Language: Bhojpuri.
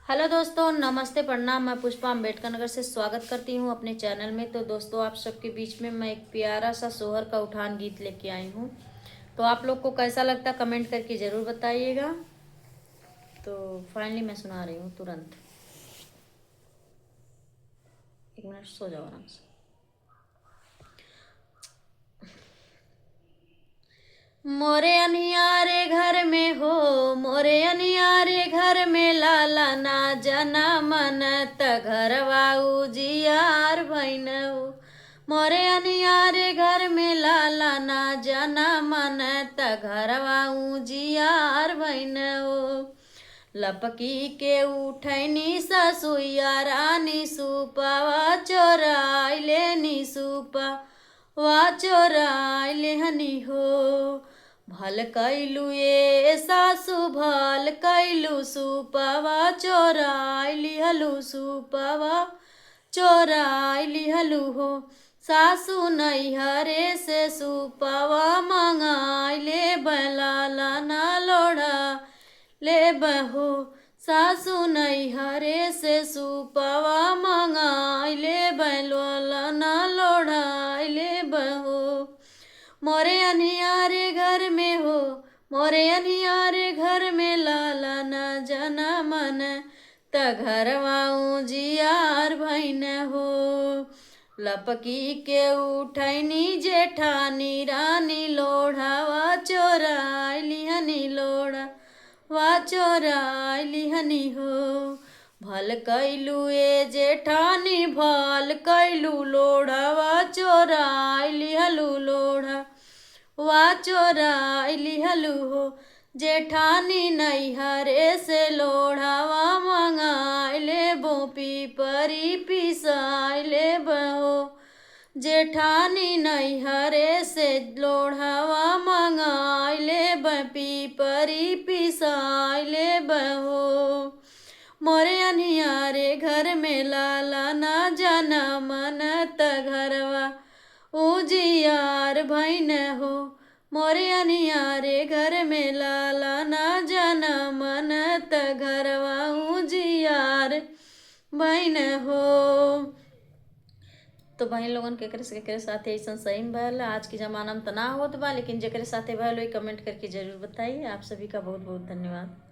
हेलो दोस्तों, नमस्ते, प्रणाम। मैं पुष्पा अम्बेडकर नगर से स्वागत करती हूँ अपने चैनल में। तो दोस्तों, आप सबके बीच में मैं एक प्यारा सा सोहर का उठान गीत लेके आई हूँ। तो आप लोग को कैसा लगता कमेंट करके ज़रूर बताइएगा। तो फाइनली मैं सुना रही हूँ तुरंत। एक मिनट, सो जाओ आराम से। मोरे अनियारे घर में हो, मोरे अनियारे घर में लाला ना जना मन त घरवा उजियार भैन हो। मोरे अनियारे घर में लाला ना जना मन त घरवा उजियार भैन हो। लपकी के उठैनी ससुइया रानी सुपवा चोराइले नी सुपा वा चोराइले हनी हो। भल कैलू ये सासु भल कैलू सुपवा चोराइली हलू सुपवा चोराइली हलू हो। सासु नैहरे से सुपवा मंगाइले बलाला ना लोढ़ा ले बहो। सासु नैहरे से सुपवा मंगाइले बैलोला ना लोढ़ाइले बहो। मोरे अनियारे घर में हो, मोरे अनियारे घर में लाला न जना मन त घरवा उजियार भैन हो। लपकी के उठैनी जेठानी रानी लोढ़ावा चोराइली हनी लोढ़ा वा चोराइली हनी हो। भल कैलू ए जेठानी भल कैलू लोढ़ावा चोराइली हलू लोढ़ा वा चोराइली हलू हो। जेठानी नैहरे से लोढ़ावा मंगाइले बोपी परी पिसाइले बहो। जेठानी नैहरे से लोढ़ावा मंगाइले बपी परी पिसाइले बहो। मोरे अनियारे घर में लाला ना जाना मन त घरवा उजियार भैन हो। मोरे अनियारे घर में लाला ना जाना मन त घरवा उजियार भैन हो। तो बहन लोगन केकरे साथे ऐसा सही में भयल। आज के ज़माना में तो ना होत बा, लेकिन जेकरे साथे भयल वही कमेंट करके ज़रूर बताइए। आप सभी का बहुत बहुत धन्यवाद।